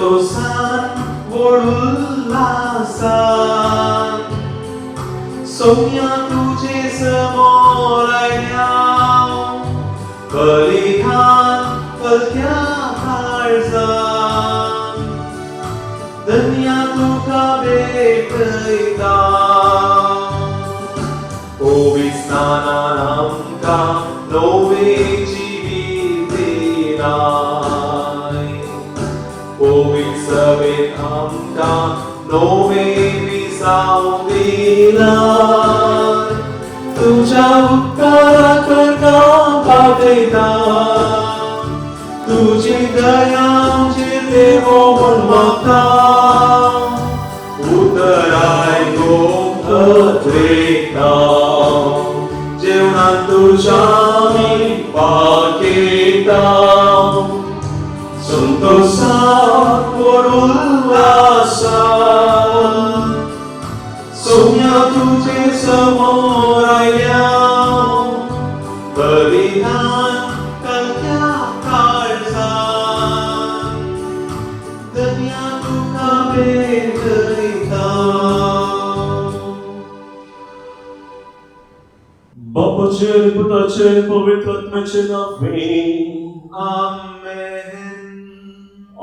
Santosan Volullasan Soumya तुझे समोर आल्याव बलिदान पलक्या काळजान धन्या तुका भेटयता ओवी स्नानान आमकां नवे जिवीत दिनाय ओवी सवेत आमकां नवे विसाव दिनाय तुझ्या उपकाराक पावयता तुझी दया आमचेर देवो म्हूण म्हाका उतराय गोखत्रेता जेवणात तुझ्या आमी पाकेता संतोषान उल्हासान सोम्या तुझे समोर आयल्या बलिदान कलक्या काळजान धन्या तुका भेटयता बापाचे आणि पुताचे आणि पवित्र आत्म्याचे नावे आमेन.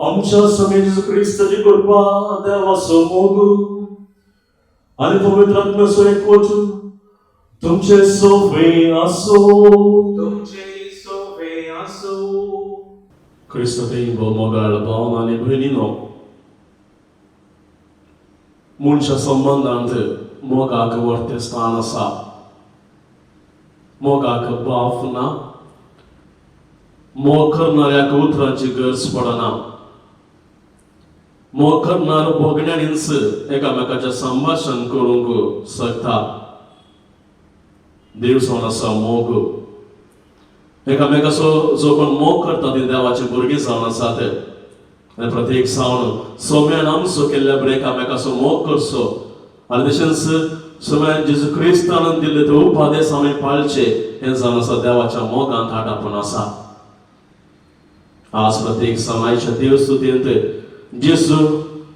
आमच्या स्वामी येशू ख्रिस्ताची कृपा देवाचो मोग आणि पवित्र आत्म्याचो एकवट तुमचे सोबे असो. तुमचे सोबे असो. क्रिस्तांतय मोगाळ भावन आनी भयणीनो, मनशा संबंधांत मोगाक व्हडलें स्थान आसा. मोगाक बाफ ना, मोग करणाऱ्याक उतरांची गरज पडना. मोग करणार भोगण्यानीच एकामेकाचें संभाशण करूंक शकता. देव जावन आसा मोग. एकामेकाचो जो कोण मोग करता ती देवाची भुरगीं जावन आसात. आनी प्रत्येक जावन सोम्यान आमचो केल्ल्या बरें एकामेकाचो मोग करचो आनी तशेंच सोम्यान जेजू क्रिस्तान दिल्ले ते उपादेश आमी पाळचे हें जावन आसा देवाच्या मोगांत आडापून आसा. आज प्रत्येक समाजाच्या देवस्तुतेंत जेजू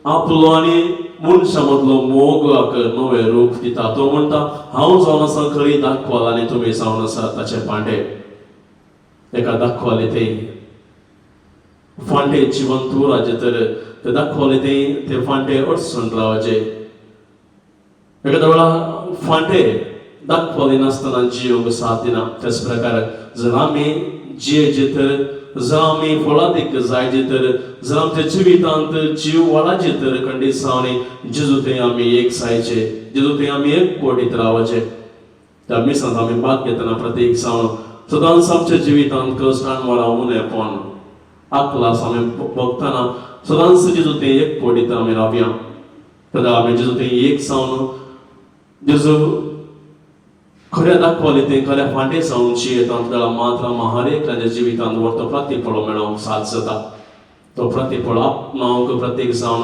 आपलो आनी मनशा मदलो मोगाक नवें रूप दिता. तो म्हणटा हांव जावन आसा खरी दाखवाल आनी तुमी जावन आसा ताचे पांडे. एका दाखवाले ते फांटे जिवन तूं राजे तर ते दाखवाले ते फांटे अडचण रावचे. एखाद्या वेळा फांटे दाखवाले नासतना जियोंक साथ दिना. त्याच प्रकार जर आमी जियेचे तर जर आमी फळादीक जायचे तर जर आमच्या जिवितांत जीव वाडाचे तर खंडिसांनी जेजू थंय आमी एक जायचे. जेजू थंय आमी एक कोडीत रावचे. त्या मिसांत आमी भाग घेतना प्रत्येक जावन सदांच आमच्या जिवितांत कश्ट आडवार उणेपण आकलास आमी भोगतना सदांच जेजू थंय एक कोडीत आमी रावया. सदां आमी जेजू थंय एक जावन जेजू खऱ्या दाखवाले ते खऱ्या फांटे जावन जियेतात जाल्यार मात्र हर एकल्याच्या जिवितांत व्हडलो प्रतिफळ मेळोवंक साथ जाता. तो प्रतिफळ आपणावंक प्रत्येक जावन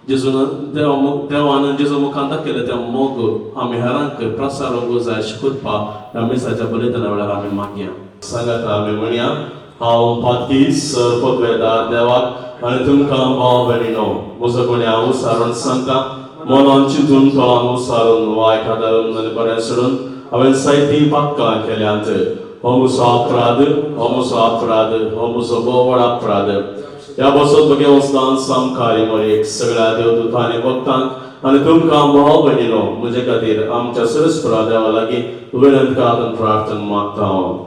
जेजून देवान जेजू मुखार दाखयले ते मोग आमी हेरांक प्रसारूंक जाय अशी कृपा ह्या मिसाच्या बलिदाना वेळार आमी मागया. सांगात आमी म्हणया हांव पातीस पदवेदार देवाक आनी तुमकां भाव भयणीनो म्हजो कोणी हांव उसारून सांगता मनान चिंतून तोळान उसारून वा आयकादारून आनी बरें सोडून हांवें जायतीं पातकां केल्यांत. हो म्हजो अपराध, हो म्हजो अपराध, हो म्हजो बोवड अपराध. ह्या बसत बगे वचनान सामकारी मरेक सगळ्या देवदूतां आनी भक्तांक आनी तुमकां भाव भयणीनो म्हजे खातीर आमच्या सरस्वरा देवा लागीं विनंती आनी प्रार्थना मागता हांव.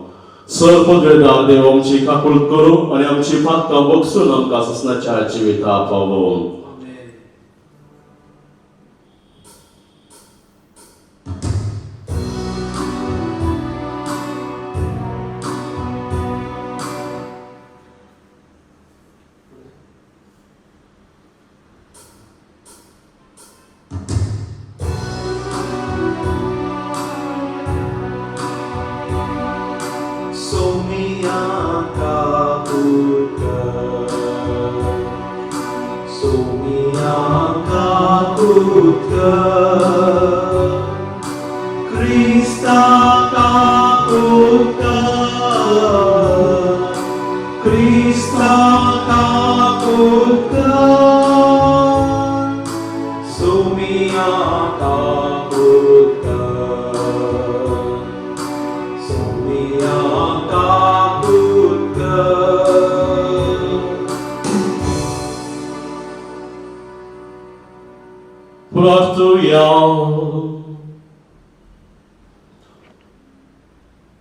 सर्वपदवेदार देव आमची काकूळ करूं आनी आमची पातकां बगसून आमकां ससनाच्या जिविता पावों. Krista kaputka, Krista kaputka.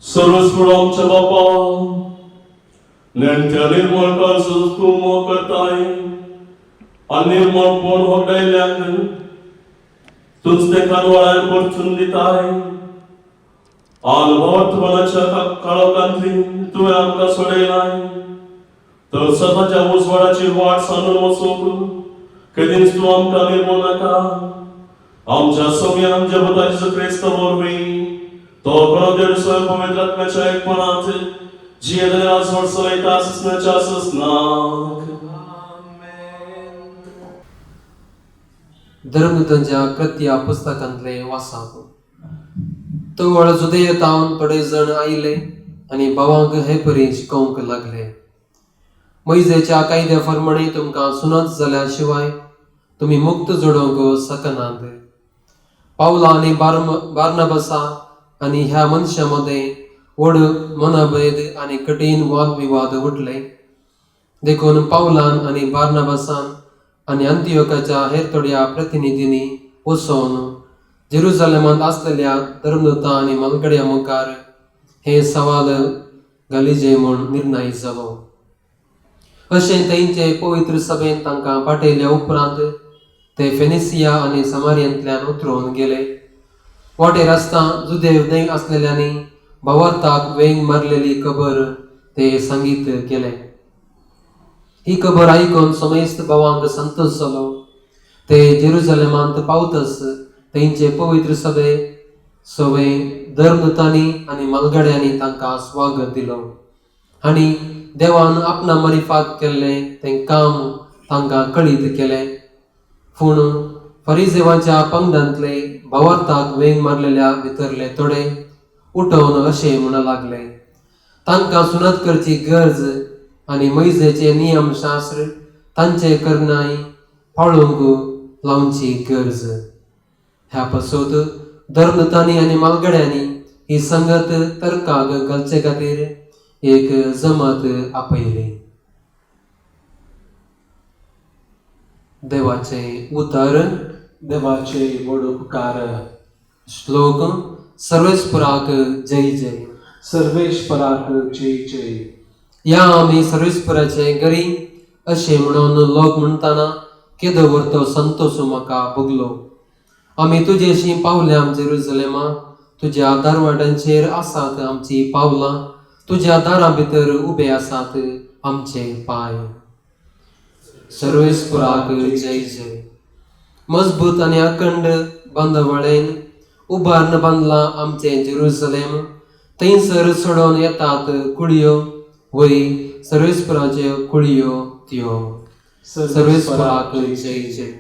सर्वस्व आमच्या बापा नेमक्या निर्मळ काळजात तूं मोग करताय अनिर्मळ पोट होगडायल्याक तूच ते कानवळ्यान परतून दिताय अनुभवत्वनाच्या काळोखांतली तुवें आमकां सोडयलाय तर सदाच्या उजवाडाची वाट सांडून वचूंक केदींच तूं आमकां निर्मळ नाका आमच्या सगळ्यांक जगता जेजू क्रिस्त वरवीं तो बरो देव स्वयं पवित्र आत्म्याच्या एकपणात जियेदल्या सोडसलयता असण्याच्या असनाक धर्मदूतांच्या कृत्या पुस्तकांतले वाचप तो वळ जुदेयतावन थोडे जण आयले आनी भावांक हे परी शिकोवंक लागले मोइजेच्या कायद्या प्रमाणे तुमकां सुनत जाल्या शिवाय तुम्ही मुक्त जोडोवंक शकनात पावला आनी बार्नबासा आनी ह्या मनशांमध्ये व्हड मनभेद आनी कठीण वादविवाद उठले देखून पावलान आनी बार्नबासान आनी अंतियोकाच्या हेर थोड्या प्रतिनिधींनी वचोन जेरुसलेमांत आसलेल्या धर्मदूतां आनी मनगड्या मुखार हे सवाल घालीचे म्हूण निर्णय जालो अशें तेंचे पवित्र सभेन तांकां पाठयल्या उपरांत ते फेनिसिया आनी समारियांतल्यान उतरून गेले वाटेर आसता जुदेव न्हय आसलेल्यांनी भावार्थाक वेंग मारलेली खबर ते सांगीत केले ही खबर आयकून समेस्त भावांक संतोष जालो ते जेरुसलेमांत पावतच तेंचे पवित्र सभे धर्मदूतांनी आनी मालगड्यांनी तांकां स्वागत दिलो आनी देवान आपणा मरिफात केल्ले तें काम तांकां कळीत केलें पूण फरिसेवांच्या पंगडांतले भावार्थाक वेंग मारलेल्या भितरले थोडे उठोवन अशें म्हणू लागले तांकां सुनत करची गरज आनी मोइजेचे नियम शास्त्र तांचे करणाय पाळूंक लावची गरज ह्या पासून धर्मदूतांनी आनी मालगड्यांनी ही संगत तर्काक घालचे खातीर एक जमत आपयली देवाचे उतर देवाचे व्हड उपकार श्लोक सर्वेस्पराक जय जय सर्वेश्वराक जय जय या आमी सर्वेस्पराचे घरी अशें म्हणून लोक म्हणटाना केदो वर्तो संतोष म्हाका भोगलो आमी तुजेशी पावल्या जेरुसलेमा तुज्या दारवाटांचेर आसात आमची पावलां तुज्या दारा भितर उबे आसात आमचे पाय सर्वेस्पराक जय जय मजबूत आनी अखंड बांदवळेन उबारन बांदला आमचे जेरुसलेम थंयसर सोडून येतात कुळयो वय सर्वेस्पराच्यो कुळयो त्यो सर्वेस्पराक जय जय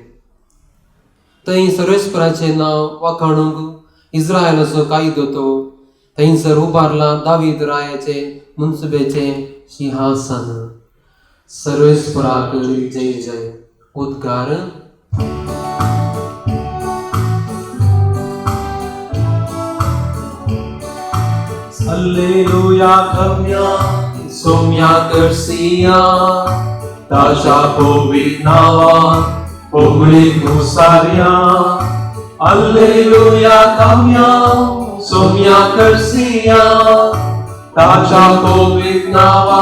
थंय सर्वेस्पराचें नांव वाखाणूंक इस्रायलाचो कायदो तो थंयसर उबारला दावीद रायाचे मुनसुबेचे सिंहासन सर्वेस्पराक जय जय उद्गार Alleluia camia somia Garcia Tasha Povitnava Pomri Kusaria Alleluia camia somia Garcia Tasha Povitnava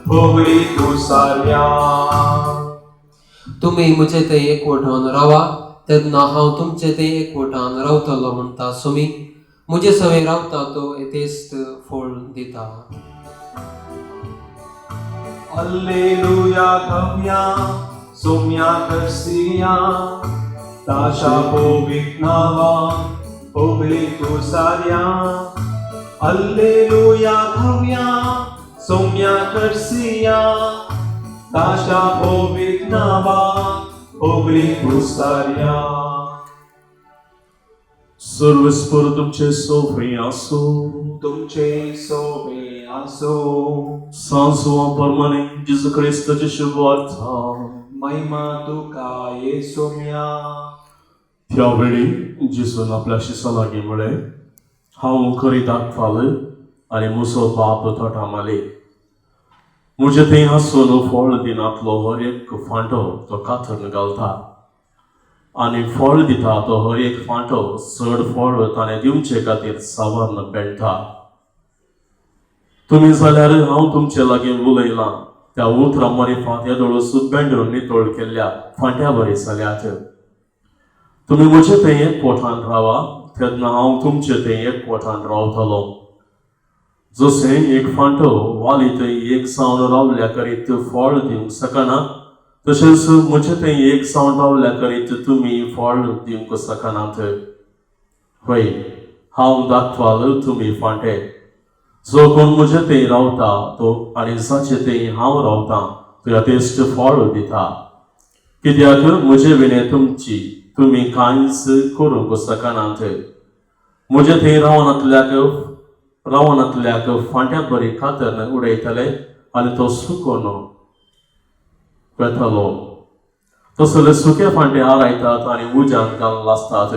Pomri Kusaria तुम्ही मुझे ते एकवटान रावा तेन्ना हांव तुमचे ते एकवटान रावतलो म्हणटा सुमी मुझे सवे रावता तो येतेस्त फळ दिता Alleluia camia somia Garcia Tasha Povitnava Pomri Kusaria Alleluia camia somia Garcia Tasha Povitnava Pomri Kusaria सर्वस्पर तुमचे सोबे आसो तुमचे सोबे आसो सांसवा परमाने जेजू क्रिस्त चे शुभ वार्ता महिमा तुका येसुम्या. त्या वेळी जिसून आपल्या शिसा लागीं म्हळें, हांव खरी दाखवाल आनी म्हजो बाप तोठामाले. म्हजे थंय हांसून फळ दिनांतलो हर एक फांटो तो कातरून घालता आनी फळ दिता तो हर एक फांटो चड फळ ताणें दिवचे खातीर सावर्ण पेंडटा. तुमी जाल्यार हांव तुमचे लागीं उलयलां त्या उतरां मरिफांत येदोळो सुद्बेंडून नितळ केल्ल्या फांट्या बरी जाल्यात. तुमी म्हजे थंय एकवटान रावा तेन्ना हांव तुमचे थंय एकवटान रावतलो. जशें एक फांटो वाली थंय एक जावन रावल्या करीत फळ दिवंक शकना, तशेंच म्हजे थंय एक जावन रावल्या करीत तुमी फळ दिवंक शकनात. हय, हांव दाखवाल, तुमी फांटे. जो कोण म्हजे थंय रावता तो आनी जाचे थंय हांव रावतां तो यथेश्ट फळ दिता. कित्याक म्हजे विणे तुमी कांयच करूंक शकनात. म्हजे थंय रावनातल्याक फांट्या बरी कातरन उडयतले आनी तो सुकोन वेतलो. तसले सुके फांटे आरायतात आनी उज्यान घालून आसतात.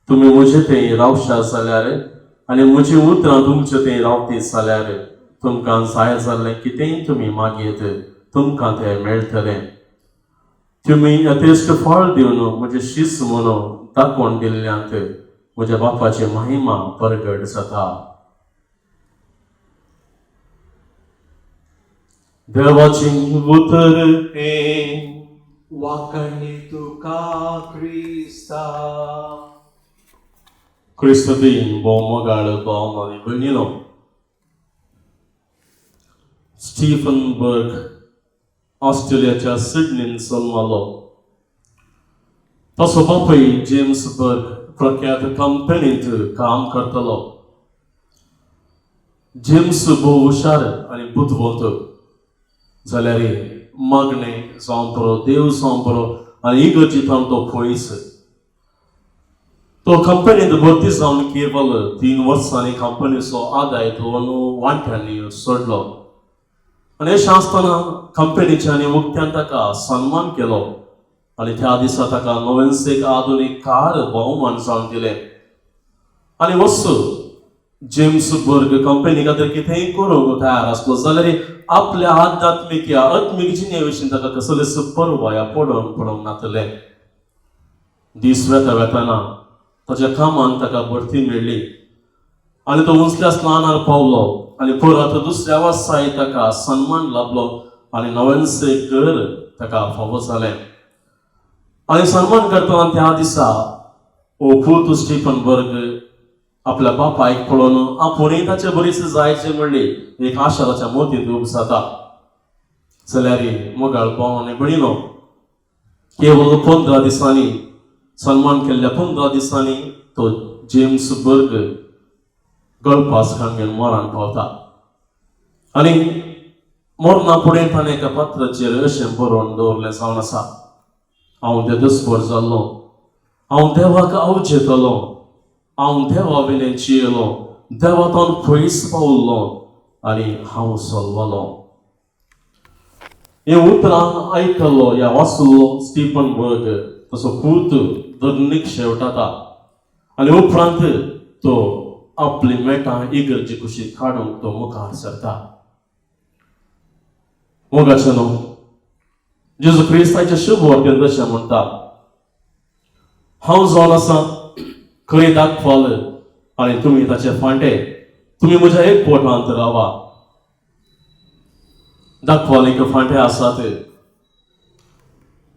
तुमी म्हजे थंय रावशात जाल्यार आनी म्हजी उतरां तुमचे थंय रावती जाल्यार तुमकां जाय जाल्लें कितेंय तुमी मागीत तुमकां तें मेळटलें. तुमी यथेश्ट फळ दिवन म्हजें शीस म्हणून दाखोवन दिल्ल्यांत म्हज्या बापाची महिमा परगट जाता. देवाची उतर हें वाकणे तुका क्रिस्ता. क्रिस्त दिन बोमगाळ भाव आनी भयणीनो, स्टीफन बर्ग ऑस्ट्रेलियाच्या सिडनीन जल्मलो. ताचो बापूय जेम्स बर्ग प्रख्यात कंपनींत काम करतलो. जेम्स भोव हुशार आनी बुद्धवंत जाल्यार मागणे जावं बरो, देव जावं बरो आनी इगर्जींत तो पयस. तो कंपनींत भरती जावन केवल 3 वर्सांनी कंपनीचो आदाय तो वांट्यांनी सोडलो. आनी अशें आसतना कंपनीच्यांनी उक्त्यान ताका सन्मान केलो आनी त्या दिसा ताका नोवेन्सेक आधुनीक कार भोवमान जावन दिलें. आनी वस्तू जेम्स बर्ग कंपनी खातीर कितेंय करूंक तयार आसलो जाल्यार आपल्या आध्यात्मीक या आत्मीक जिणे विशीं ताका कसलेच परवा पडोवन नातलें. दीस वेताना ताच्या कामान ताका बढती मेळ्ळी आनी तो उंचल्या स्नानार पावलो आनी परत दुसऱ्या वर्साय ताका सन्मान लाभलो आनी नोवेन्सेक घर ताका फावो जालें. आनी सन्मान करतना त्या दिसा पूत स्टीफन बर्ग आपल्या बापायक पळोवन आपुणूय ताचे बरीच जायचे म्हणली एक आशा ताच्या मोतींत उब जाता. जाल्यार मोगाळ भाव आनी भयणीनो, केवळ 15 दिसांनी सन्मान केल्ल्या 15 दिसांनी तो जेम्स बर्ग गळफास खांगेन मरण पावता. आनी मरणा फुडें ताणें एका पत्राचेर अशें बरोवन दवरलें जावन आसा, हांव देदस्पर जाल्लो, हांव देवाक आवजेतलो, हांव देवा विने जियेलो, देवातान पयस पावल्लो आनी हांव सोलवलो. हे उतरां आयकल्लो या वाचलो स्टीफन बर्ग तसो पूत धर्नीक शेवटाता आनी उपरांत तो आपली मेटां इगर्जे कुशीक काडूंक तो मुखार सरता. मोगाचेनो, जेजू क्रिस्ताच्या शुभ वाक्यान अशें म्हणटा, हांव जावन आसा खरी दाखवाल आनी तुमी ताचे फांटे. तुमी म्हज्या एकवटांत रावा. दाखवालीक फांटे आसात,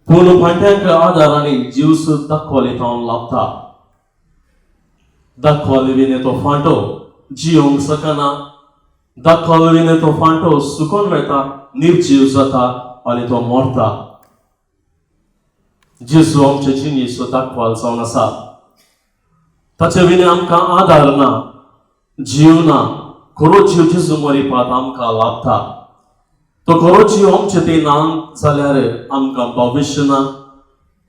पूण फांट्यांक आदार आनी जीव सुद्द दाखवालीतावन लाभता. दाखवाली विने तो फांटो जियोंक शकना. दाखवाली विने तो फांटो सुकोन वेता, निर्जीव जाता आनी तो मरता. जेजू आमचे जिणेचो दाखवाल जावन आसा. ताचे विने आमकां आदार ना, जीव ना. खरो जीव जेजू मरिपांत आमकां लाभता. तो खरो जीव आमचे थंय ना जाल्यार आमकां भविश्य ना.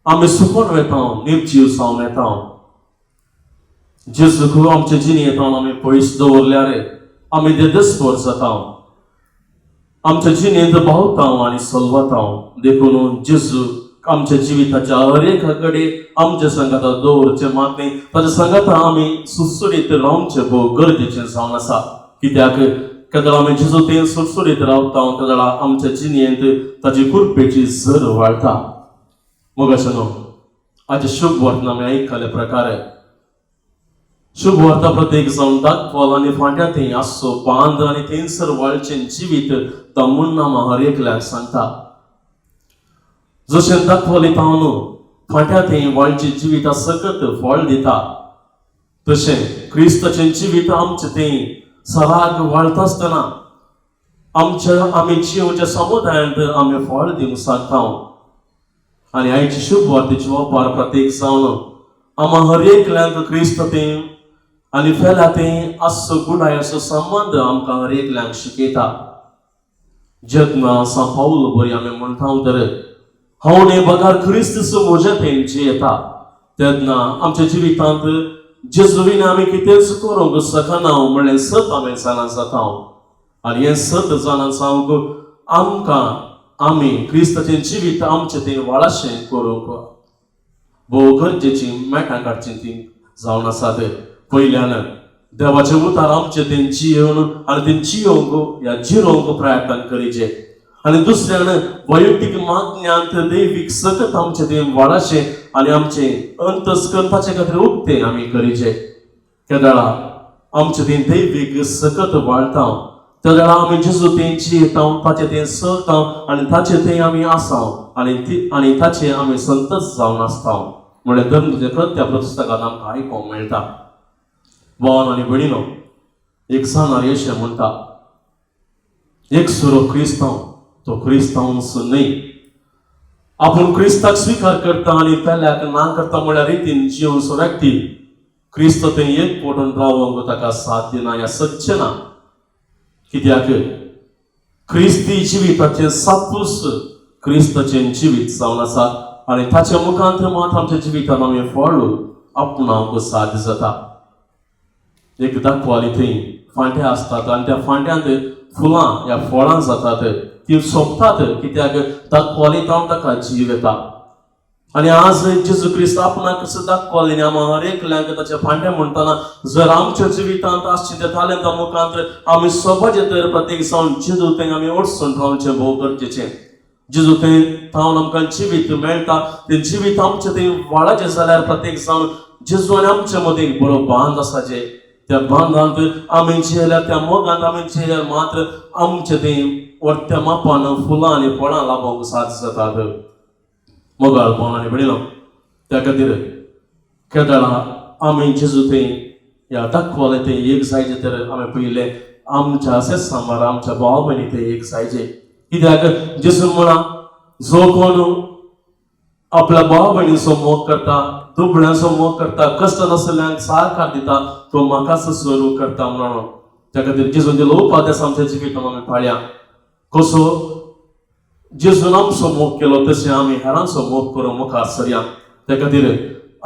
आमी सुकोन वेता, निर्जीव जावन येता. जेजूक आमचे जिणेंत आमी पयस दवरल्यार आमी देदस्पर जाता. आमच्या जिणेंत भावता आनी सलवता. देखून जेजू आमच्या जिविताच्या हर एक कडे आमच्या संगात दवरचे मात न्ही ताच्या संगात आमी सुटसुटीत रावचे भोव गरजेचें जावन आसा कित्याक केदळ आमी जेजुतेन सुटसुटीत रावता केदळ आमच्या जिणेंत ताची कृपेची झर वाळटा मोगाशनो आज शुभ वर्तन आमी आयकले प्रकारे शुभ वार्ता प्रत्येक जावन दाखवाल आनी फाट्या थंय आसो बांद आनी थंयसर वाळचें जिवीत ता मुन्नामा हर एकल्याक सांगता जशें दाखवलें तावन फाट्या थंय वाळचें जिवीत सकत फळ दिता तशें क्रिस्ताचें जिवीत आमचें थंय सराग वाळटा आसतना आमी जिवच्या समुदायांत आमी फळ दिवंक शकता आनी आयची शुभ वार्तेची वापर प्रत्येक जावन आम्हा हर एकल्यांक क्रिस्त थंय आनी फेला थंय आसो गुणाय असो संबंध आमकां हर एकल्यांक शिकयता जेन्ना सा पाऊल बरी आमी म्हणटा तर हांव न्ही बगार क्रिस्त म्हज्या थंय जे येता तेन्ना आमच्या जिवितांत जेजुवीन आमी कितेंच करूंक शकना म्हणलें सत आमी जाणा जाता आनी हें सत जाणा जावंक आमकां आमी क्रिस्ताचें जिवीत आमचें थंय वाळाशें करूंक भोव गरजेची मेटां काडची ती जावन आसात पयल्यान देवाचें उतार आमचें थंय जियोवन आनी तें जियोवंक या जिरोवंक प्रयत्न करीचे आनी दुसऱ्यान वैयक्तीक मागण्यांत दैवीक सकत आमचें थंय वाळाशें आनी आमचें अंतस्कंताचे खातीर उक्तें आमी करीचे केदळा आमचें थंय दैवीक सकत वाळटा तेदळा आमी जेजू थंय जियेता ताचें थंय चलता आनी ताचें थंय आमी आसा आनी ताचें आमी संतच जावन आसता म्हळ्यार धर्माचें प्रत्या पुस्तकांत आमकां आयकोंक मेळटा भावान आनी भयणीनो एक जाणार येशे म्हणटा एक सुरो क्रिस्तांव तो क्रिस्तांवच न्ही आपूण क्रिस्ताक स्विकार करता आनी पेल्याक ना करता म्हळ्यार रितीन जिवंसो व्यक्ती क्रिस्त थंय एक पडून रावंक ताका साथ दिना या सच्चें ना कित्याक क्रिस्ती जिविताचें सापूस क्रिस्ताचें जिवीत जावन आसा आनी ताच्या मुखांत मात आमच्या जिवितांत आमी फळ आपणावंक साध्य जाता एक दाखवाली थंय फांटे आसतात आनी त्या फांट्यांत फुलां या फळां जातात ती सोंपतात कित्याक दाखवाली तावन ताका जीव येता आनी आज जेजू क्रिस्त आपणाक कसो दाखवाली आमी हर एकल्यांक ताचे फांटे म्हणटना जर आमच्या जिवितांत आसचें तें तालेंता मुखांत आमी सोबाचे तर प्रत्येक जावन जेजू थंय आमी ओडसून रावचें भोव गरजेचें जेजू थंय थावन आमकां जिवीत मेळटा तें जिवीत आमचें थंय वाळाचें जाल्यार प्रत्येक जावन जेजू आनी आमचे मदीं एक बरो बांद आसा जे त्या बांदांत आमी जियेल्यार त्या मोगांत आमी जियेल्यार मात्र आमचे थंय वर्त्या मापान फुलां आनी फळां लावंक साध्य जातात मोगाळ भावान आनी भयणीनो त्या खातीर केदळा आमी जेजू थंय या दाखवालें थंय एक जायचे तर आमी पयलें आमच्या सेसांबार आमच्या भाव भयणी थंय एक जायचे कित्याक जेजू म्हणा जो कोण आपल्या भाव भयणीचो मोग करता दुबळ्यांचो मोग करता कश्ट नसल्यांक साकार दिता तो म्हाकाच स्वरूप करता म्हणून त्या खातीर जेजून दिलो उपादेश आमच्या जिवितांत आमी पाळया कसो जेजून आमचो मोग केलो तशें आमी हेरांचो मोग करूंक मुखार सरया त्या खातीर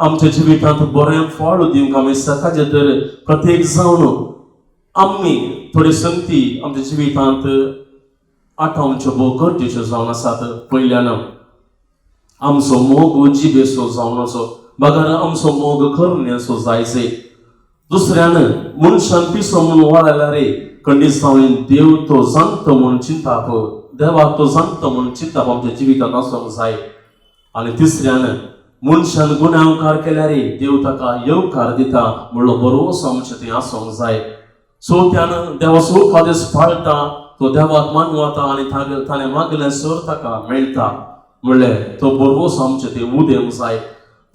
आमच्या जिवितांत बरें फळ दिवंक आमी सकाळचे तर प्रत्येक जावन आमी थोडी संगती आमच्या जिवितांत आठवच्यो भोव गरजेच्यो जावन आसात पयल्यान आमचो मोग जिबेचो जावन असो बगार आमचो मोग करण्याचो जायचे दुसऱ्यान मनशान पिसो म्हणून वाडयल्यार खंडीत जावन देव तो जाणतो म्हणून चिंताप देवाक तो जाणतो म्हणून चिंताप आमच्या जिवितांत आसूंक जाय आनी तिसऱ्यान मनशान गुन्यांवकार केल्यार देव ताका येवकार दिता म्हणलो बरोवसो आमचे थंय आसूंक जाय सो त्यान देवाचो उपादेश पाळटा तो देवाक मानवता आनी ताणें मागलें सर ताका मेळटा म्हणल्यार तो बरोवसो आमचे थंय उदेंक जाय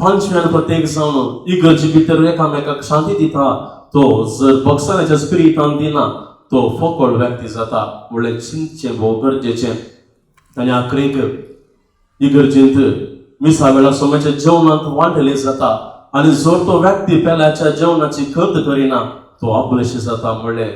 पांचव्यान प्रत्येक जावन इगर्जे भितर एकामेकाक शांती दिता तो जर बक्षाच्या स्पिरिटान दिना तो फकड व्यक्ती जाता म्हणल्यार चिंतचें भोव गरजेचें आनी आखरेक इगर्जेंत मिसा वेळा सोमाच्या जेवणांत वांटले जाता आनी जर तो व्यक्ती पेल्याच्या जेवणाची खंत करिना तो आपलेशें जाता म्हणल्यार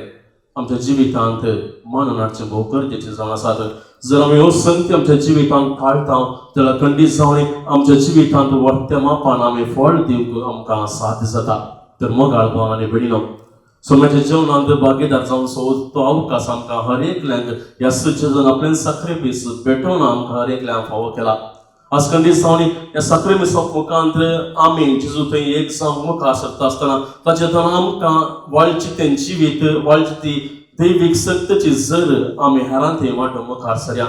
आमच्या जिवितांत मानून हाडचें भोव गरजेचें जावन आसात जर आमी ह्यो संगती आमच्या जिवितांत पाळटा जाल्यार खंडीत जावन आमच्या जिवितांत वर्त्या मापान आमी फळ दिवंक आमकां साध्य जाता तर मोगाळ भाव आनी भयणीनो सोम्याच्या जेवणांत भागीदार जावन तो अवकाश आमकां हर एकल्यांक ह्या सज्जन आपल्यान सॅक्रिफीस भेटोवन आमकां हर एकल्यांक फावो केला आजकाल दिसांनी या साखरे मिसप मुखांतर आमी जेजू थंय एक जावन मुखार सरता आसतना ताचेतून आमकां वाळची तेंची वीत वाळची ती दैवीक सत्तेची जर आमी हेरां थंय वांटून मुखार सरया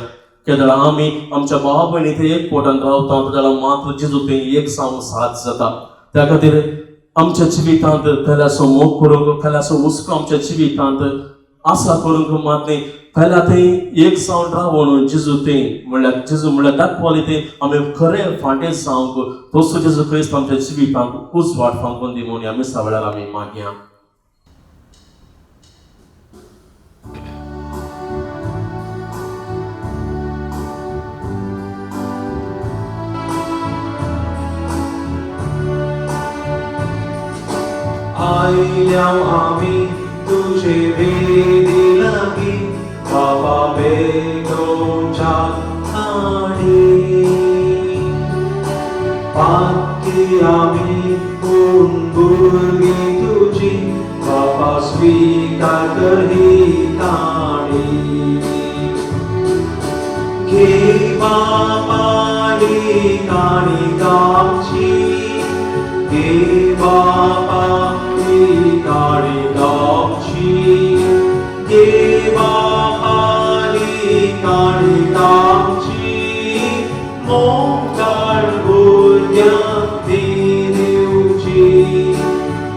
केदळ आमी आमच्या भावा भयणी थंय एक पोटान रावता जाल्यार मात्र जेजू थंय एक जावन साथ जाता त्या खातीर आमच्या जिवितांत खऱ्याचो मोग करूंक खऱ्याचो हुस्को आमच्या जिवितांत आसा करूंक मात न्ही पहिला थंय एक जावन रावून जेजू थंय म्हणल्यार जेजू म्हणल्यार दाखवली थंय आमी खरें फाटें जावंक तसो जेजू क्रिस्त आमच्या जिवितांत उजवाड फांकून दी म्हणून आमी सगळ्यार आमी मागया. आयल्या आमी तुझे वेदी लागी बाबा बेगोंच्या आणी पाती आमी भुरगी तुझी बाबा स्वीकार कर ही काणी घे बाबा ही काणी गावची घे बाबा ही काणी गावची घे बाबा ही काणी गावची मोगाळ भुरग्यां ती दिवची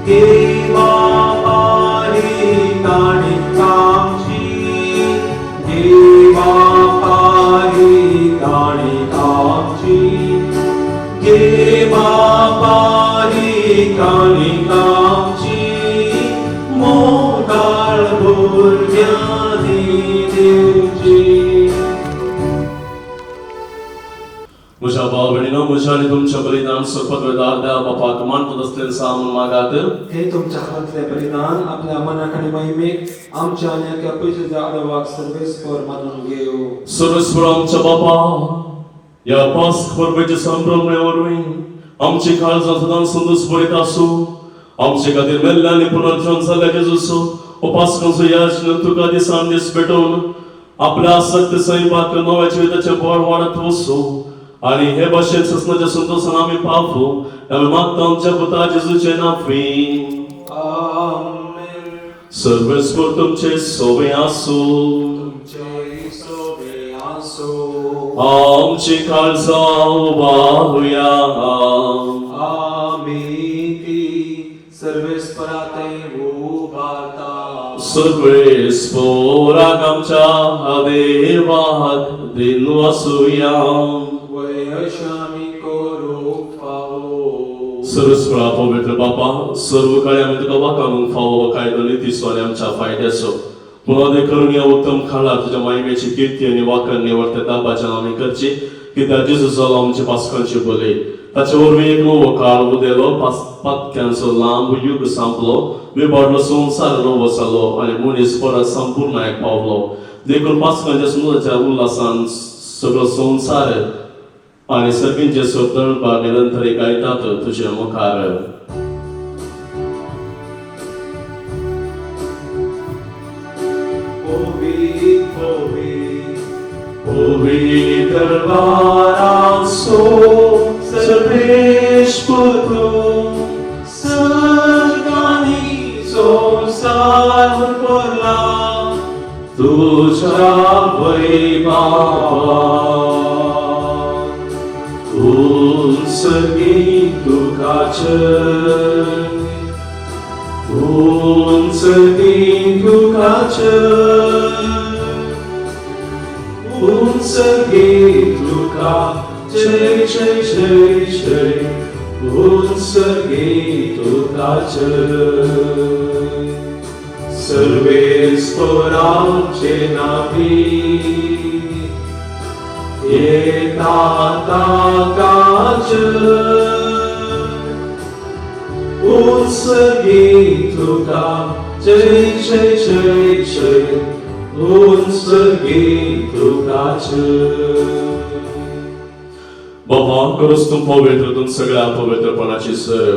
घे बाबा ही काणी गावची घे बाबा ही काणी गावची घे बाबा ही काणी गावची मोगाळ भुरग्यां ती दिवची. म्हज्या भाव भयणीनो म्हज्या आनी तुमच्या बलिदान सुखपत्रदार द्या बापाक मानपद असलेले सामून मागात. हे तुमच्या हातातले बलिदान आपल्या मनाक आणि महिमेक आमच्या आणि अख्ख्या पृथ्वीच्या आडवाक सर्वेस्वर मानून घेऊ. सर्वेस्वर आमच्या बापा या पास्क परबेचे संभ्रमणे वरवीं आमची काळजां सदां संदूस भरीत आसूं आमचे खातीर मेल्ले आनी पुनर्जन्म जाल्ल्या जेजूचो उपासकांचो याचन तुका दिसान दीस भेटोवन आपल्या आसक्त सैपाक नव्या जिविताचें बळ वाडत वचूं आनी हे भाशेन ससनाच्या संतोशान आमी पावूं आमी मागता आमच्या पुता जेजूचे नांवान. आमेन. सर्वेस्वर तुमचे सोबे आसूं तुमचे सोबे आसूं. आमची काळजां उबारुया. आमी ती सर्वेस्पराते उबारता. सर्वेस्पराक आमच्या देवाक दिन वासुया. वयशामी करूंक फावो. सर्वेस्परा पवित्र बापा सर्व काळी आमी तुका वाखाणूंक फावो कायदो नितीसो आनी आमच्या फायद्याचो पुनः करून या उत्तम काळात तुझ्या महिमेची कीर्ती आणि वाकण निवडते दाबाच्यान आमी करची कित्याक जेजू जालो आमचे पास्कांची बली ताचे वरवीं एक नवो काळ उदेलो पातक्यांचो लांब युग संपलो विबाडलो संवसार नवो जालो आनी मनीस परत संपूर्णायक पावलो देखून पास्कांच्या सुंदराच्या उल्हासान सगळो संवसार आनी सर्गींचे सोदळपार निरंतरी गायतात तुजे मुखार. Purvi darbaran so sarveshwar tu sargani संसार परला तुझ्या Vaibhava उंचगी तुकाचे Unsage tuka, jai jai jai jai. Unsage tuka jai. Sarvesvarache navi. Etata kajai. Unsage tuka, jai jai jai jai. Unsage tuka jai. बाबा करूस तू पवित्र सगळ्या पवित्रपणाची सर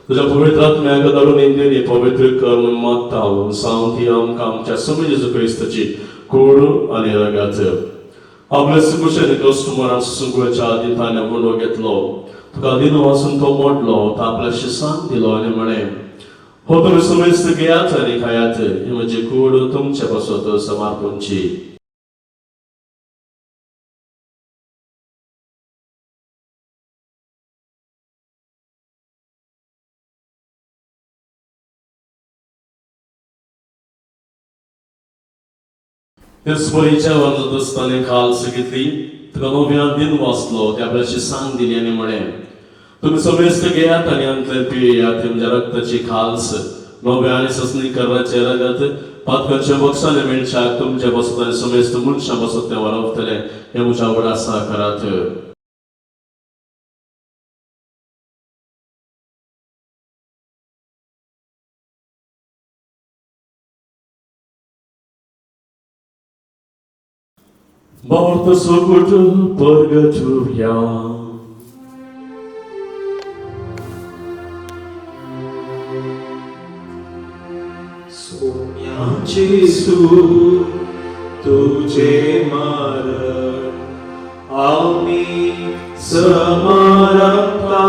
तुझ्या पवित्र आत्म्याक धाडून इंदिनी पवित्र कर म्हूण मागता सांग ती आमकां आमच्या सगळ्या जेजू क्रिस्ताची कूड आनी रगात आपल्या सुकुशेने कस्टमरांक सुंगुळ्याच्या दिताने म्हणून घेतलो तुका दिनो वाचून तो मोडलो तो आपल्याशी सांग दिलो आनी म्हणे हो तुम्ही समेस्त घेयात आनी खायात ही म्हजी कूड तुमचे पासत समर्पणची. तेच परीच्या वाजत असताना काल सांगितली तुका नव्यान दिन वाचलो ते आपल्याशी सांग दिली आनी म्हणे तुम्ही समेस्त घेयात आनी अंतले पियेयात ही म्हज्या रक्ताची खालस नव्या आनी ससनी करण्याचे रगत पातकांच्या बक्षाने मेळशाक तुमचे बसत आनी समेस्त मनशां बसत ते वरवतले हे म्हज्या उगडासा करात. Morto soccorso purgatoria. Gesù, तुझे मरण आम्ही समरता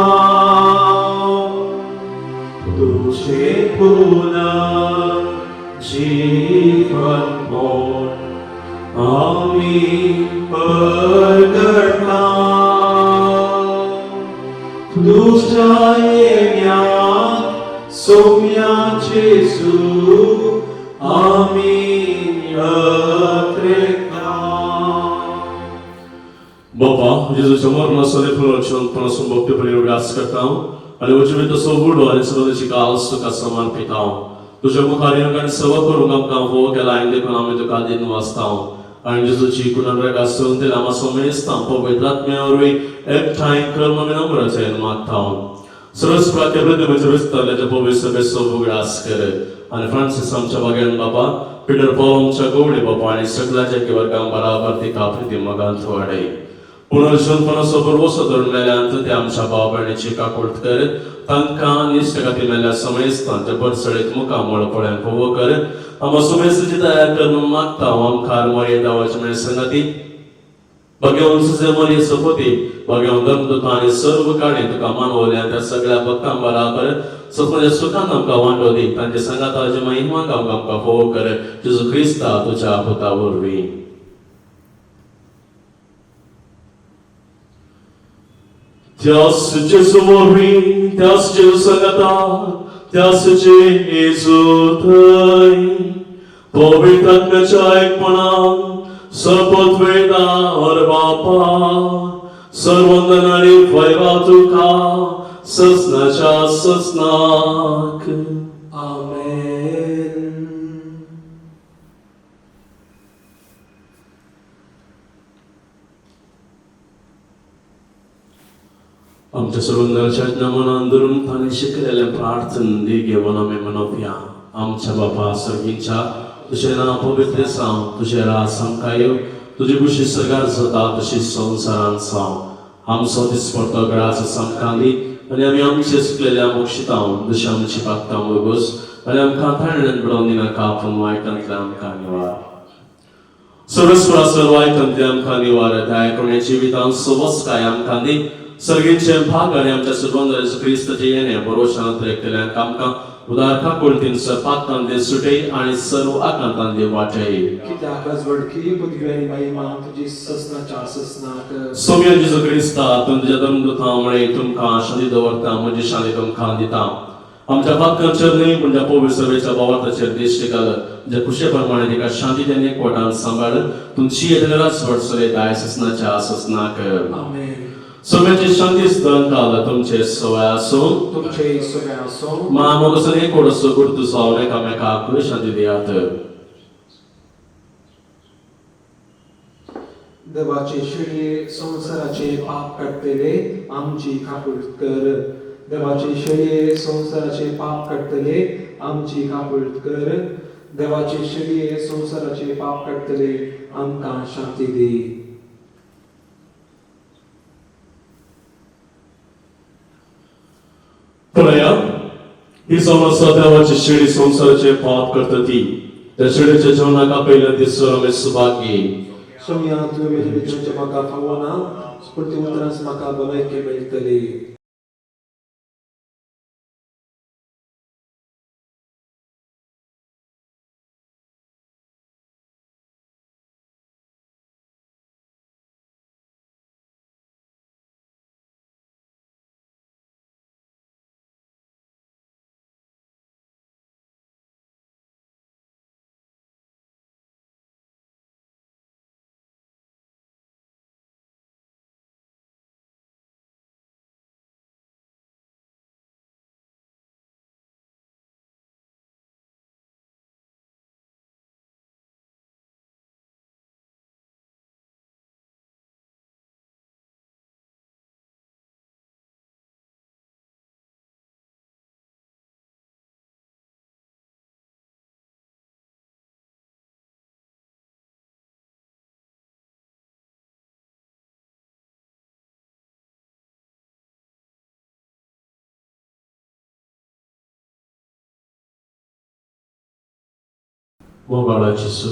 तुझे पुन्हा जीवन मोड आम्ही परगटा तुझ्या येण्यात सौम्या जेसू आम्ही अत्रेका. Bapa, Jesus mărna să ne plăcem până să îmbăpte prin rugăciune tău, ale ucimite să vudu, ale să văd și ca alsul ca să mă pitau. Tu ce măcari în care să vă rugăm ca vă că la inde până am educa din nu astau. Ani Jesus ci cu nădrega sfânte la masomesta, am povedat mi-aurui, ek time cărmă mi n-am rățe în matau. Să răsplate vrede mă juristele de poveste pe să vugească. आणि Francis आमच्या बागेन बाबा Peter Paul आमच्या गवडे बाबा आणि सगळ्याच्या किंवा काम बराबर ती कापरी मगांत वाडे पुनर्जन्मनासोबर वसो धरलेल्यांत ते आमच्या बाबाणीची काकुळत कर तांकां निश्चकाती मेल्या समेस्तांत परसळीत मुखामळ पळ्यान फोव कर आमकां समेस्ताची दया कर मागता आमकां मर्यादा वचमे संगती भगवान सुजेमरी सपोती भगवान दमदूत आणि सर्व काणे तुका मानवल्या त्या सगळ्या भक्तां बराबर सपनाच्या सुखान आमकां वांटो दी तांचे संगाताची महिमा गावंक आमकां फोव कर जेजू क्रिस्ता तुज्या पुता वरवीं. त्यास जेजू वरवीं त्यास जेजू संगाता त्यास जेजू थंय पवित्र आत्म्याच्या एकपणान सपत वेदा और बापा सर्वंदन आणि वैभव तुका ससनाच्या ससनाक. आमेन. आमच्या सर्वंदनाच्या नामन धरून ताणे शिकलेल्या प्रार्थन दी घेवन आमी मनोवया. आमच्या बापा सर्गींच्या तुझे नाव पवित्र जावं तुझे राज संकायो तुझी कुशी सगार जाता तशी संवसारान जावं आमचो दिसपडटो गळाचो संकाली आनी आमी आमचे शिकलेल्या मोक्षितांव जशी आमची पागतां वगोस आनी आमकां थाळ्यान बडोवन दिनाका पूण वायटांतल्या आमकां निवार. सर्वस्वरा सर्व वायटांतल्या आमकां निवार दया करून जिवितांत सवस काय आमकां दी सर्गींचे भाग आनी आमच्या सर्वंदर क्रिस्ताचे येणे बरोवशांत एकटेल्यांक आमकां उदार काकुळतीन पातां दे सुटे आनी सर्व आकांतां दे वाटय. कित्याक राजवडकी पदवी आनी महिमा तुजी ससनाच्या ससनाक. सौम्य जेजू क्रिस्ता तुमच्या धर्मदूतांमुळे तुमकां शांती दवरता म्हजी शांती तुमकां दिता. आमच्या पातकांचेर न्ही पण ज्या पवित्र सभेच्या बावार्थाचेर दिश्टी घाल ज्या खुशे प्रमाणे तिका शांती आनी एकवटान सांबाळ तुमची येतले राजवड सरे दाय ससनाच्या ससनाक. आमेन. सगळ्याची शांती स्तन काल तुमचे सवय आसूं तुमचे सगळे आसूं मामोगसन एक कोडसो गुर्तू सावरे कामेकाक शांती दियात. देवाचे शेळये संसाराचे पाप काडटले आमची काकुळट कर. देवाचे शेळये संसाराचे पाप काडटले आमची काकुळट कर. देवाचे शेळये संसाराचे पाप काडटले आमकां शांती दी. पळया ही समस्या देवाची शेळी संसाराचे पाप करता ती त्या शेळीच्या जेवणाक आपयल्या दिसर आमी सुभागी सोम्या तुवें म्हजे भितरचें म्हाका फावना पूण ती उतरांच म्हाका भलायकी मेळटली. मोगाळा जिसू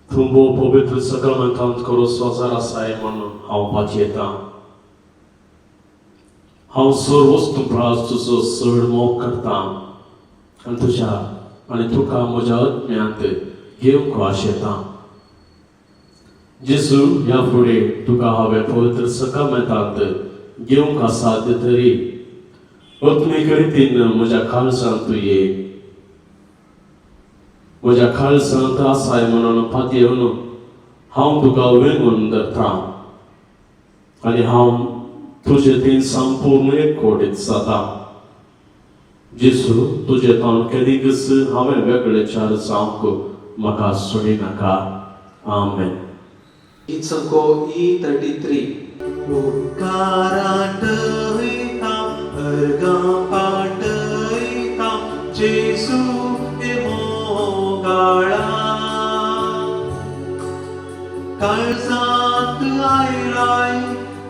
तुंबो पवित्र सक्रमेंतांत करूस वचर आसाय म्हणून हांव पातयेतां. हांव सर्व वस्तू प्राज तुजो चड मोग करतां आनी तुज्या आनी तुका म्हज्या आत्म्यांत घेवंक आशेतां. जिसू ह्या फुडें तुका हांवें पवित्र सक्रमेंतांत घेवंक साध्य तरी आत्मीक रितीन म्हज्या काळजांत तूं ये. म्हज्या काळजांत आसाय म्हणून पातयेवन हांव तुका वेंगून धरतां आनी हांव तुजे थंय संपूर्ण एकवटीत जाता. जिसू तुजे तोंड केदीकच हांवें वेगळेचार जावंक म्हाका सोडिनाका. आमेन. गीत संको E33. उपकारांत वयता अर्गां पाटयता जेसू मोगाळा. काळजांत आयलाय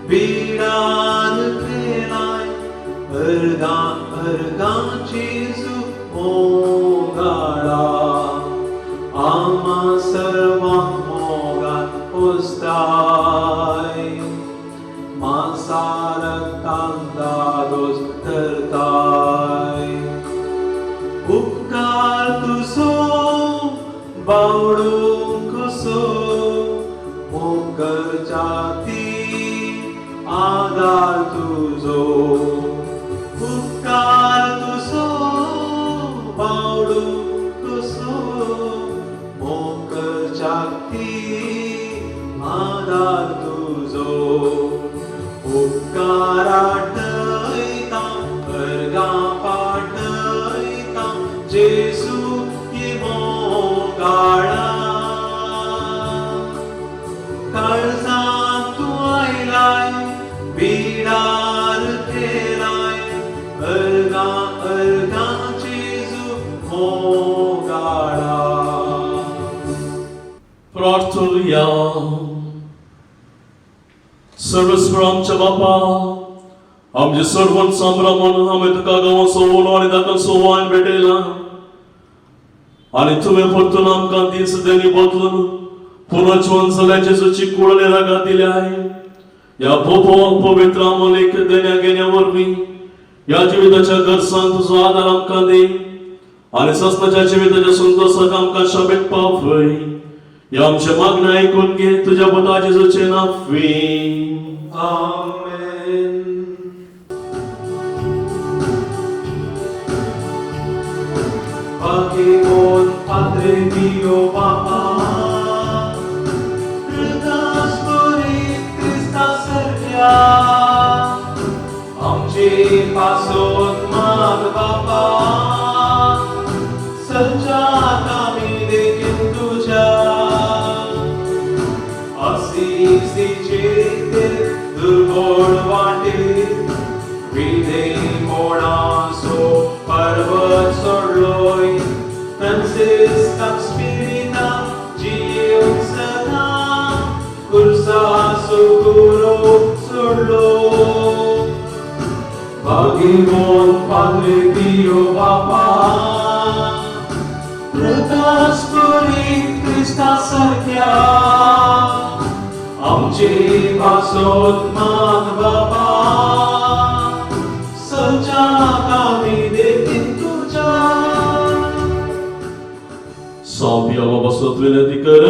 बिडार केलाय अर्गां अर्गां जेसू मोगाळा. आम्हा सर्वांक मोगान पोसताय मांसारक्तांता दोस करताय. उपकार तुजो बावडूंक कसो मोग करच्याती आदार तुजो. उपकार तुजो बावडूंक कसो मोग करच्याती आदार तुजो. उपकारांत वयता अर्गां पाटयता जेसू मोगाळा. काळजांत तूं आयलाय बिडार केलाय अर्गां अर्गां जेसू मोगाळा. प्रार्थना. सर्वस्वर आमच्या बापा आमचे सर्वांत सांबरा म्हणून आम्ही तुका गांवां सोवलो आनी ताका सोवान भेटयला आनी तुवें परतून आमकां दीस देणी बदलून पुनर्जीवन जाल्याचे सुची कुळले रागां दिल्याय. ह्या पवित्र अमोलीक देण्या घेण्या वरवीं ह्या जिविताच्या गरजांक तुजो आदार आमकां दी आनी सस्ताच्या जिविताच्या संतोशाक आमकां शाबेत पावय. ह्या आमचे मागणें आयकून घे तुज्या पुता जेजूचे नांवांत. Amen. Pagimon Padre Dio Papa, Rudas Purit Christa Servia, Amci Pason Mag Papa, Sanja kami dekin tuja, Asis dice दुर्गोड वाटे विधे मोडासो पर्वत सोडलोय फ्रांसिस्काक स्पिरिटा जीव सदा कुर्सासो गुरो सोडलो. Pagimon Padre Dio Papa, प्रकाशपुरी ख्रिस्तासारख्या आमचे वासोत्मान बाबा सजाग आम्ही देखील तुझ्या बसत विनंती कर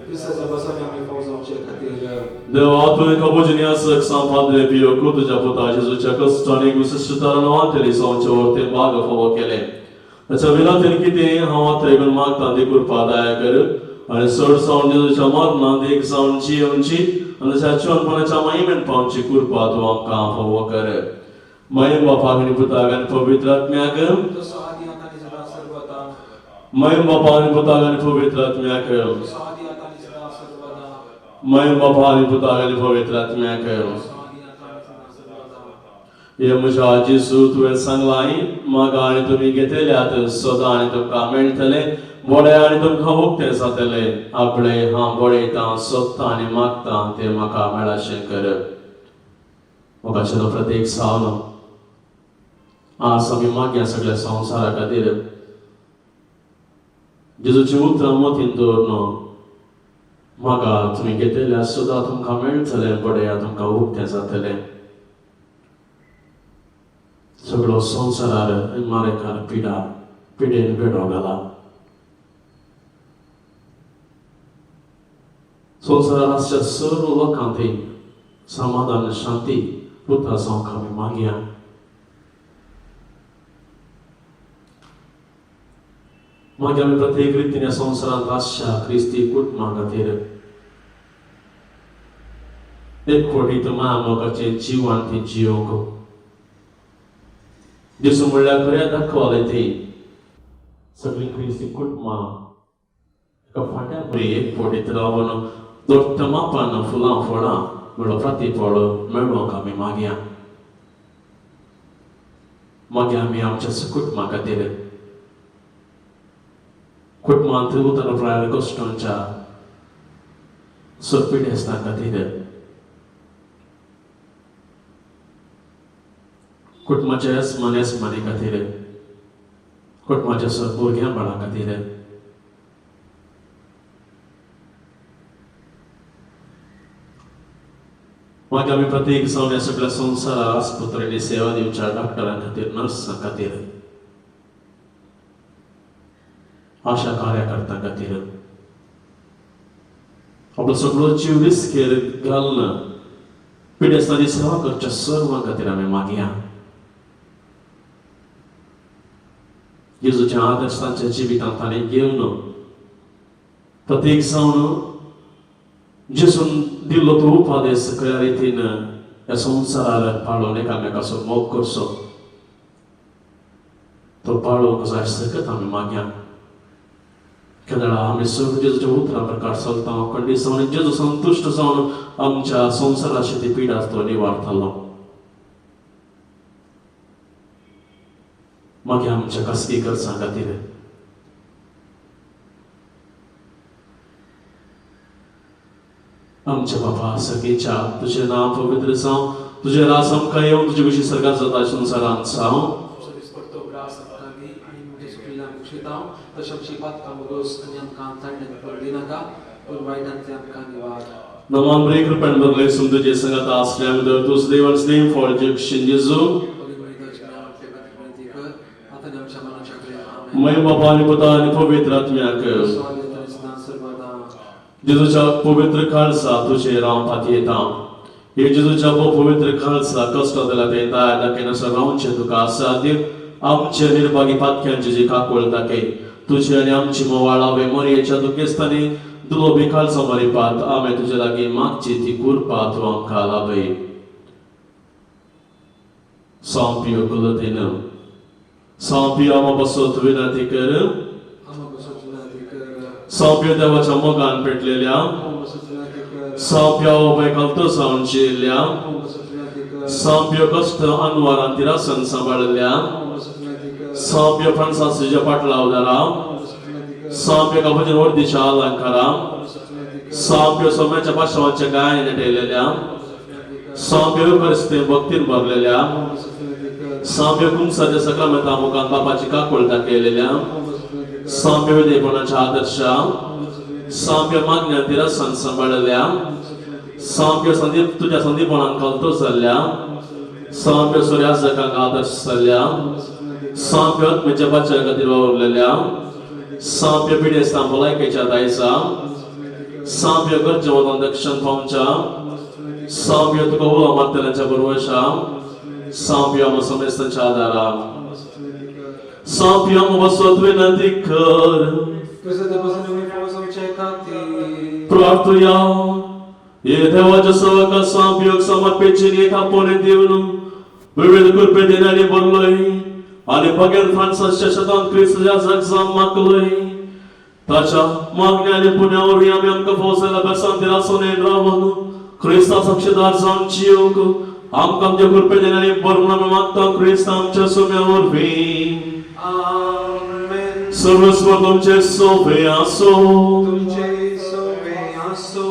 Cristaच्या बसाने आम्ही फौजांचे खातीर देवा तुवें कबूजनी आसक सांपाद्रे पियोकू तुझ्या पुता जेजूच्या कश्टांनी विशिष्टतान वाटेली सांचे वर्ते भाग फावो केले ताच्या विनंतीन कितें हांव तेगून मागता ती कृपा दया कर आनी चड सावन जेजूच्या मरणांत एक सावन जियोवची आनी ताच्या चोनपणाच्या महिमेन पावची कृपा तूं आमकां फावो कर महिम बापाक आनी पुताक आनी पवित्र आत्म्याक तसो आदी आतांनी सदा सर्वदा महिम बापा आनी पुताक आनी पवित्र आत्म्याक तसो आदी आतांनी सदा सर्वदा महिम बापा आनी पुताक आनी पवित्र आत्म्याक तसो आदी आतांनी सदा सर्वदा हे म्हज्या जेजू तुवें सांगलां मागा आनी तुमी घेतल्यात सदां आनी तुमकां मेळटले बळे आनी तुमकां उक्तें जातले आपले हांव बळयतां सोदतां आनी मागतां तें म्हाका मेळाशें कर मोगाचेलो प्रत्येक सावन आज आमी मागया सगळ्या संवसारा खातीर जेजूची उतरां मतीन दवरून म्हाका तुमी घेतल्या सुद्दां तुमकां मेळटले बळे तुमकां उक्तें जातलें सगळो संवसारार मारेकार पिडेन वेडो घाला संवसारार आसच्या सर्व लोकांक थंय समाधान शांती पुता जावंक आमी मागया मागीर आमी प्रत्येक रितीन ह्या संवसारांत आसच्या क्रिस्ती कुटुंबा खातीर एक फावटी तुमच्या मोगाचें जिवन ती जियोवंक जेजू म्हणल्यार खरें दाखवालें ती सगळीं क्रिस्ती कुटुंबां एका फाट्या पळय एक फावटी रावन दोट्ट मापान फुलां फळां म्हणलो प्रतिफळ मेळोवंक आमी मागया मागीर आमी आमच्या कुटुंबा खातीर कुटुंबांत उतर प्रायर कश्टांच्या पिडेस्तां खातीर कुटुंबाच्या येसमानी खातीर कुटुंबाच्या भुरग्यां बाळां खातीर मागीर आमी प्रत्येक जावन ह्या सगळ्या संवसाराक आस्पत्रेनी सेवा दिवच्या डॉक्टरां खातीर नर्सां खातीर आशा कार्यकर्त्यां खातीर आपलो सगळो जीव रिस्केर घालून पिडेस्तांनी सेवा करच्या सर्वां खातीर आमी मागया जेजूच्या आदर्श तांच्या जिवितांत ताणें घेवन प्रत्येक जावन जेजून दिल्लो तो उपादेश खऱ्या रितीन ह्या संवसारार पाळोवन एकामेकाचो मोग करचो तो पाळोवंक जाय सकत आमी मागया केन्ना आमी सगळे जेजूच्या उतरां प्रकार चलता खंडी जावन जेजू संतुश्ट जावन आमच्या संवसाराची ती पिडा तो निवारतलो मागीर आमच्या खासगी गरजां खातीर आमच्या बाबा सगळींच्या तुजें नांव पवित्र जावं तुजें रास आमकां येवं तुजे कशी सर्गात जाता संवसारांत जावं Porto graça para mim e nos cuidamos então deixamos ir para o gosto que não canta nem por dinaga por vai dar tempo candivar नमान बरे कृपण बदले सुंदर संगत आश्रय दर तुस देवन्स नेम फॉर जेक्शन जेजू मैं बाबा ने पुता ने पवित्र आत्म्याक जेजूच्या पवित्र खालसा तुझे राम पातयेता हे जेजूच्या पवित्र खालसा कष्ट दिला तेता दाखयना रावचे तुका साध्य आमचे निर्भागी पातक्यांचे जे काकोळ दाखय तुझे आणि आमची मोवाळावे मरयेच्या दुखेस्तानी दुलोबी खालसा मरी पात आमे तुझे लागी मागची ती कृपा तू आमकां लाभय सांपियो कुलतेन सांपियो आमा बसत विनंती कर सांपियो देवाच्या मोगान पेटलेल्या सांपियो बैकालतो सावन शिरल्या सांपियो कष्ट अनवारान तिरासन सांबाळल्या सांपियो फणसाच्या पाटलावदारा सांपियो भजन वर्दीच्या अलंकारा सांपियो सोम्याच्या पाशवांच्या गायन नटलेल्या सांपियो परिस्थिती भक्तीन भरलेल्या सांपियो कुंसाच्या सक्रमता मुखान बापाची काकोळ दाखयलेल्या साम्य विधेयपणाच्या आदर्शांक साम्य मागण्यांतील संसंबळल्या साम्य संदीप तुझ्या संदीपणान कलतो जाल्ल्या साम्य सूर्याजकांक आदर्श जाल्ल्या साम्य आत्मजपाच्या खातीर वावरलेल्या साम्य पिढे भलायकेच्या दायचा साम्य गरजेवंत दक्षिण पावच्या साम्य तुका उलो मारतल्यांच्या बरोवशा साम्य समस्तांच्या आदारा साम्य वसत विनंती कर प्रार्थया ये देवाच्या सेवका साम्य समर्पित एका पोरे देवन विविध कृपे देणारी बोललोय आणि भगेल फ्रान्सिसच्या शतांत ख्रिस्ताच्या जगजाम मागलोय ताच्या मागण्या आणि पुण्यावर आम्ही आमकां फौजेला बेसांती रासोनेन रावन ख्रिस्ता साक्षीदार जावन जियोंक आमकां आमच्या कृपे देणारी बरनाम मागता ख्रिस्त आमच्या सुम्यावर वी सर्वस्व तुमचे सोबे आसो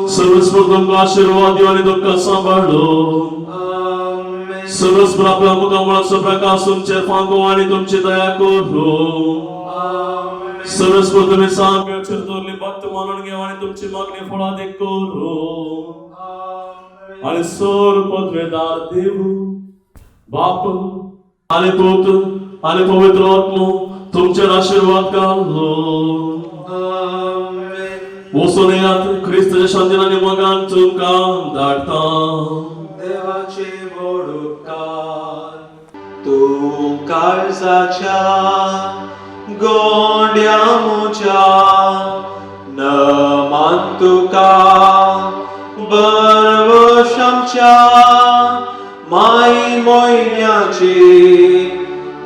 सर्वस्व तुमका आशीर्वाद आणि तुमका सांभाळो सर्वस्व आपल्या मुखामुळाचो प्रकाश तुमचेर फांको आणि तुमची दया करू सर्वस्व तुम्ही साम्य चिरतोरली भक्त मानून घेऊ आणि तुमची मागणी फळादीक करू आणि सोर पदवेदार देव बाप आणि पुत्र आणि पवित्र आत्मा तुमचेर आशीर्वाद घालो वसोन्यात ख्रिस्ताच्या शांतीनाने मगान तुमकां धाडता देवाचे उपकार तू काळजाच्या गोंड्या मुच्या न मान तुका बरवशामच्या माई मोयन्याची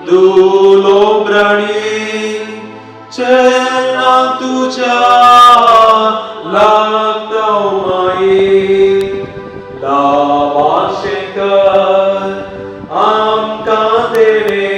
दुलोब्रणी चेना तुझ्या लागता माई लावाशेकर आमका देणे